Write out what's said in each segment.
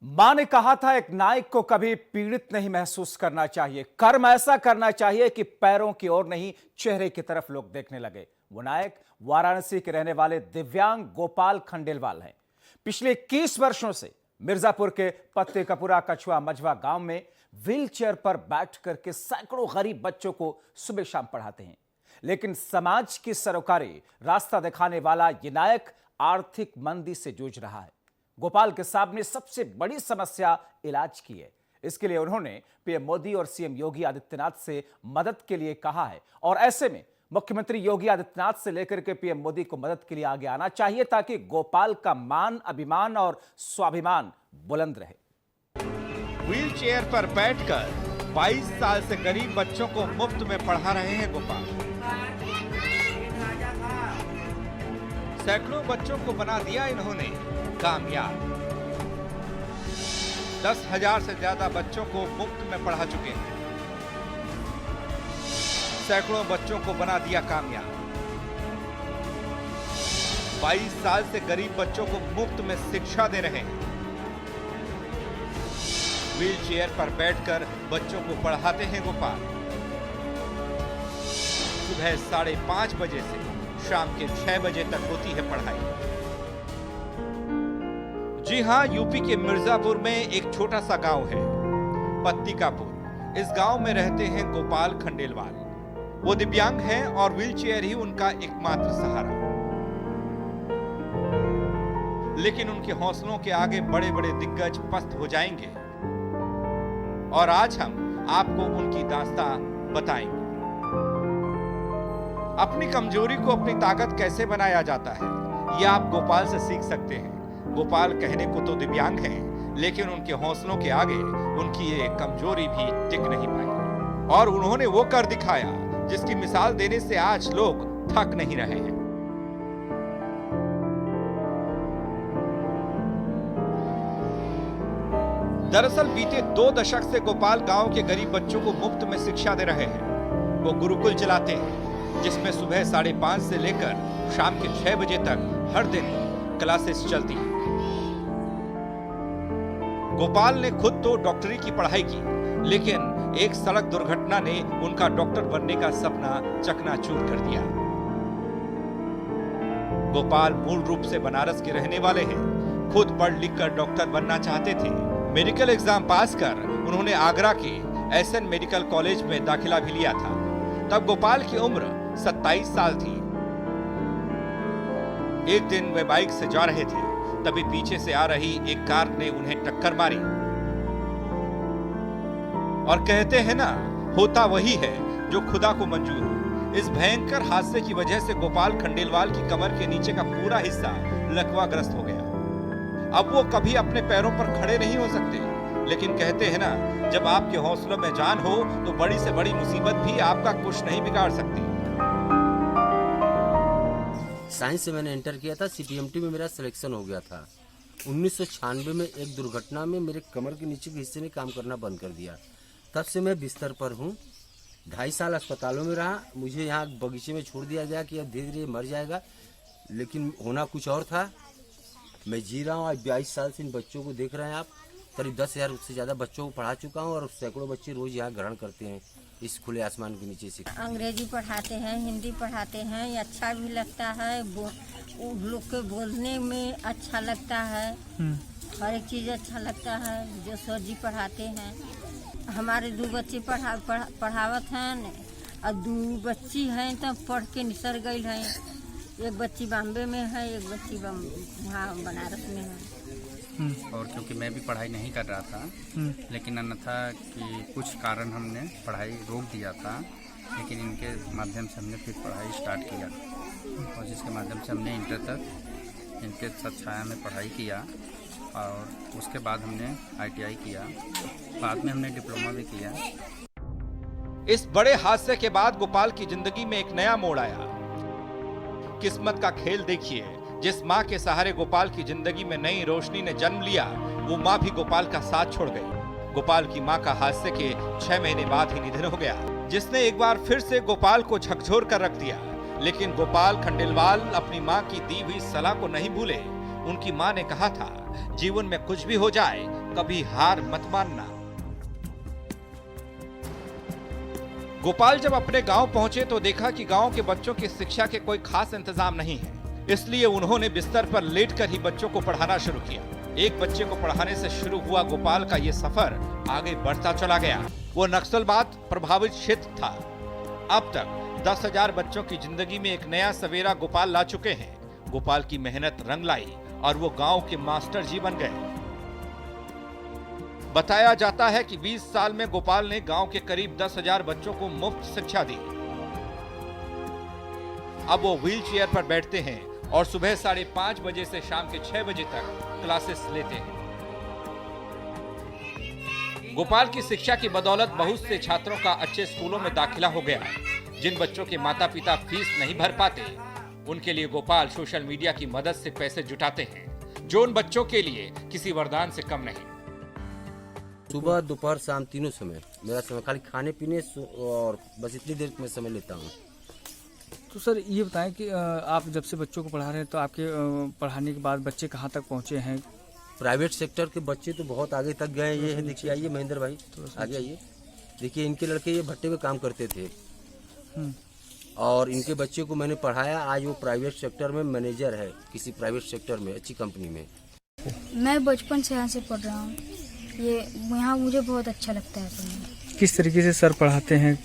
मां ने कहा था एक नायक को कभी पीड़ित नहीं महसूस करना चाहिए, कर्म ऐसा करना चाहिए कि पैरों की ओर नहीं चेहरे की तरफ लोग देखने लगे। वो नायक वाराणसी के रहने वाले दिव्यांग गोपाल खंडेलवाल हैं। पिछले 21 वर्षों से मिर्जापुर के पत्ते कपुरा कछुआ मझवा गांव में व्हीलचेयर पर बैठ करके सैकड़ों गरीब बच्चों को सुबह शाम पढ़ाते हैं। लेकिन समाज की सरोकारी रास्ता दिखाने वाला ये नायक आर्थिक मंदी से जूझ रहा है। गोपाल के सामने सबसे बड़ी समस्या इलाज की है। इसके लिए उन्होंने पीएम मोदी और सीएम योगी आदित्यनाथ से मदद के लिए कहा है और ऐसे में मुख्यमंत्री योगी आदित्यनाथ से लेकर के पीएम मोदी को मदद के लिए आगे आना चाहिए ताकि गोपाल का मान, अभिमान और स्वाभिमान बुलंद रहे। व्हील चेयर पर बैठकर 22 साल से गरीब बच्चों को मुफ्त में पढ़ा रहे हैं गोपाल। सैकड़ों बच्चों को बना दिया इन्होंने कामयाब। 10,000 से ज्यादा बच्चों को मुफ्त में पढ़ा चुके हैं। सैकड़ों बच्चों को बना दिया कामयाब। 22 साल से गरीब बच्चों को मुफ्त में शिक्षा दे रहे हैं। व्हील चेयर पर बैठकर बच्चों को पढ़ाते हैं गोपाल। सुबह 5:30 बजे से शाम के 6 बजे तक होती है पढ़ाई। जी हां, यूपी के मिर्जापुर में एक छोटा सा गांव है, पत्तिकापुर। इस गांव में रहते हैं गोपाल खंडेलवाल। वो दिव्यांग हैं और व्हीलचेयर ही उनका एकमात्र सहारा। लेकिन उनके हौसलों के आगे बड़े बड़े दिग्गज पस्त हो जाएंगे और आज हम आपको उनकी दास्तां बताएंगे। अपनी कमजोरी को अपनी ताकत कैसे बनाया जाता है, यह आप गोपाल से सीख सकते हैं। गोपाल कहने को तो दिव्यांग हैं, लेकिन उनके हौसलों के आगे उनकी ये कमजोरी भी टिक नहीं पाई और उन्होंने वो कर दिखाया जिसकी मिसाल देने से आज लोग थक नहीं रहे हैं। दरअसल बीते 2 दशक से गोपाल गांव के गरीब बच्चों को मुफ्त में शिक्षा दे रहे हैं। वो गुरुकुल चलाते हैं जिसमें सुबह 5:30 से लेकर शाम के 6 बजे तक हर दिन क्लासेस चलती हैं। गोपाल ने खुद तो डॉक्टरी की पढ़ाई की, लेकिन एक सड़क दुर्घटना ने उनका डॉक्टर बनने का सपना चकनाचूर कर दिया। गोपाल मूल रूप से बनारस के रहने वाले हैं। खुद पढ़ लिख कर डॉक्टर बनना चाहते थे। मेडिकल एग्जाम पास कर उन्होंने आगरा के एसएन मेडिकल कॉलेज में दाखिला भी लिया था। तब गोपाल की उम्र 27 साल थी। एक दिन वे बाइक से जा रहे थे, तभी पीछे से आ रही एक कार ने उन्हें टक्कर मारी। और कहते हैं ना, होता वही है जो खुदा को मंजूर हो। इस भयंकर हादसे की वजह से गोपाल खंडेलवाल की कमर के नीचे का पूरा हिस्सा लकवाग्रस्त हो गया। अब वो कभी अपने पैरों पर खड़े नहीं हो सकते, लेकिन कहते हैं ना, जब आपके हौसलों में जान हो तो बड़ी से बड़ी मुसीबत भी आपका कुछ नहीं बिगाड़ सकती। साइंस से मैंने इंटर किया था, सीपीएमटी में मेरा सिलेक्शन हो गया था। 1996 में एक दुर्घटना में मेरे कमर के नीचे के हिस्से में काम करना बंद कर दिया। तब से मैं बिस्तर पर हूँ। 2.5 साल अस्पतालों में रहा। मुझे यहाँ बगीचे में छोड़ दिया गया कि अब धीरे धीरे मर जाएगा, लेकिन होना कुछ और था। मैं जी रहा हूँ। आज 22 साल से इन बच्चों को देख रहे हैं आप। करीब 10,000 से ज़्यादा बच्चों को पढ़ा चुका हूँ और सैकड़ों बच्चे रोज यहाँ ग्रहण करते हैं इस खुले आसमान के नीचे से। अंग्रेजी पढ़ाते हैं, हिंदी पढ़ाते हैं, ये अच्छा भी लगता है। लोग के बोलने में अच्छा लगता है। हर एक चीज़ अच्छा लगता है जो सर जी पढ़ाते हैं। हमारे 2 बच्चे पढ़ावत हैं और 2 बच्ची हैं तो पढ़ के निसर गई हैं। एक बच्ची बॉम्बे में है, एक बच्ची वहाँ बनारस में है। और क्योंकि मैं भी पढ़ाई नहीं कर रहा था, लेकिन अन्यथा कि कुछ कारण हमने पढ़ाई रोक दिया था, लेकिन इनके माध्यम से हमने फिर पढ़ाई स्टार्ट किया और जिसके माध्यम से हमने इंटर तक इनके छाया में पढ़ाई किया और उसके बाद हमने ITI किया। बाद में हमने डिप्लोमा भी किया। इस बड़े हादसे के बाद गोपाल की जिंदगी में एक नया मोड़ आया। किस्मत का खेल देखिए। जिस मां के सहारे गोपाल की जिंदगी में नई रोशनी ने जन्म लिया, वो मां भी गोपाल का साथ छोड़ गई। गोपाल की मां का हादसे के 6 महीने बाद ही निधन हो गया, जिसने एक बार फिर से गोपाल को झकझोर कर रख दिया। लेकिन गोपाल खंडेलवाल अपनी मां की दी हुई सलाह को नहीं भूले। उनकी मां ने कहा था, जीवन में कुछ भी हो जाए, कभी हार मत मानना। गोपाल जब अपने गांव पहुंचे तो देखा कि गांव के बच्चों की शिक्षा के कोई खास इंतजाम नहीं है। इसलिए उन्होंने बिस्तर पर लेटकर ही बच्चों को पढ़ाना शुरू किया। एक बच्चे को पढ़ाने से शुरू हुआ गोपाल का ये सफर आगे बढ़ता चला गया। वो नक्सलवाद प्रभावित क्षेत्र था। अब तक 10,000 बच्चों की जिंदगी में एक नया सवेरा गोपाल ला चुके हैं। गोपाल की मेहनत रंग लाई और वो गांव के मास्टर जी बन गए। बताया जाता है कि 20 साल में गोपाल ने गांव के करीब 10,000 बच्चों को मुफ्त शिक्षा दी। अब वो व्हील चेयर पर बैठते हैं और सुबह 5:30 बजे से शाम के 6 बजे तक क्लासेस लेते हैं। गोपाल की शिक्षा की बदौलत बहुत से छात्रों का अच्छे स्कूलों में दाखिला हो गया। जिन बच्चों के माता पिता फीस नहीं भर पाते, उनके लिए गोपाल सोशल मीडिया की मदद से पैसे जुटाते हैं, जो उन बच्चों के लिए किसी वरदान से कम नहीं। सुबह दोपहर शाम तीनों समय मेरा समय खाली खाने पीने और बस इतनी देर में समय लेता हूँ। तो सर ये बताएं कि आप जब से बच्चों को पढ़ा रहे हैं तो आपके पढ़ाने के बाद बच्चे कहाँ तक पहुँचे हैं? प्राइवेट सेक्टर के बच्चे तो बहुत आगे तक गए। ये है, देखिए, आइए महेंद्र भाई, आगे आइए। देखिए, इनके लड़के ये भट्टे पे काम करते थे और इनके बच्चे को मैंने पढ़ाया। आज वो प्राइवेट सेक्टर में मैनेजर है, किसी प्राइवेट सेक्टर में, अच्छी कंपनी में। मैं बचपन से यहाँ से पढ़ रहा हूँ। ये यहाँ मुझे बहुत अच्छा लगता है पढ़ना। किस तरीके से सर पढ़ाते हैं?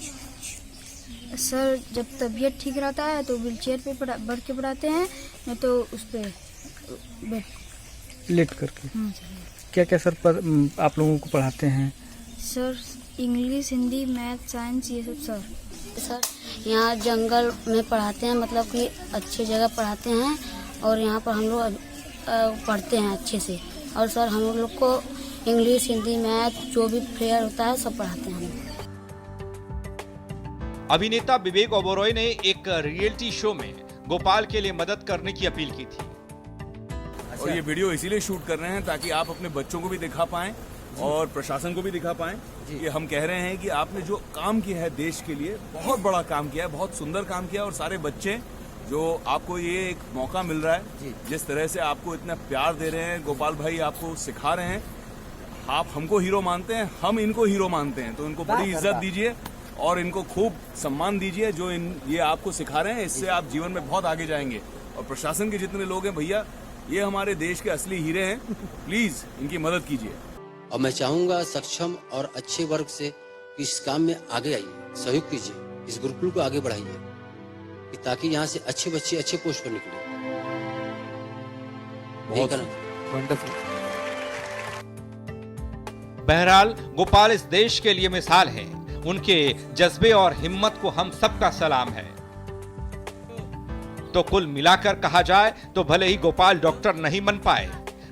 सर जब तबीयत ठीक रहता है तो व्हील चेयर पे बढ़ के पढ़ाते हैं, नहीं तो उस पर लेट करके। क्या क्या सर आप लोगों को पढ़ाते हैं? Sir English, Hindi, math, science, ये सब। सर यहाँ जंगल में पढ़ाते हैं, मतलब कि अच्छी जगह पढ़ाते हैं और यहाँ पर हम लोग पढ़ते हैं अच्छे से। और सर हम लोग को इंग्लिश, हिंदी, मैथ जो भी फेयर होता है सब पढ़ाते हैं। अभिनेता विवेक ओबेरॉय ने एक रियलिटी शो में गोपाल के लिए मदद करने की अपील की थी। और ये वीडियो इसीलिए शूट कर रहे हैं ताकि आप अपने बच्चों को भी दिखा पाएं और प्रशासन को भी दिखा पाएं कि हम कह रहे हैं कि आपने जो काम किया है देश के लिए, बहुत बड़ा काम किया है, बहुत सुंदर काम किया। और सारे बच्चे जो आपको ये एक मौका मिल रहा है, जिस तरह से आपको इतना प्यार दे रहे हैं, गोपाल भाई आपको सिखा रहे हैं। आप हमको हीरो मानते हैं, हम इनको हीरो मानते हैं, तो इनको बड़ी इज्जत दीजिए और इनको खूब सम्मान दीजिए। जो ये आपको सिखा रहे हैं, इससे आप जीवन में बहुत आगे जाएंगे। और प्रशासन के जितने लोग हैं भैया, ये हमारे देश के असली हीरे हैं, प्लीज इनकी मदद कीजिए। और मैं चाहूंगा सक्षम और अच्छे वर्ग से इस काम में आगे आइए, सहयोग कीजिए, इस गुरुकुल को आगे बढ़ाइए, ताकि यहाँ से अच्छे बच्चे अच्छे पोस्ट पर निकले। बहरहाल गोपाल इस देश के लिए मिसाल है। उनके जज्बे और हिम्मत को हम सबका सलाम है। तो कुल मिलाकर कहा जाए तो भले ही गोपाल डॉक्टर नहीं बन पाए,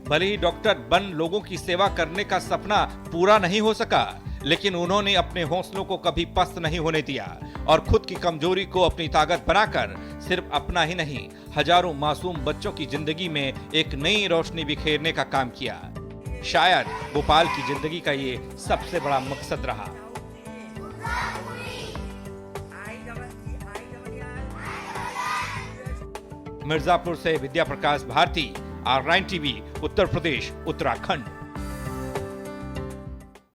भले ही डॉक्टर बन लोगों की सेवा करने का सपना पूरा नहीं हो सका, लेकिन उन्होंने अपने हौसलों को कभी पस्त नहीं होने दिया और खुद की कमजोरी को अपनी ताकत बनाकर सिर्फ अपना ही नहीं, हजारों मासूम बच्चों की जिंदगी में एक नई रोशनी बिखेरने का काम किया। शायद गोपाल की जिंदगी का ये सबसे बड़ा मकसद रहा। मिर्जापुर से विद्या प्रकाश भारती, R9 TV, उत्तर प्रदेश, उत्तराखंड।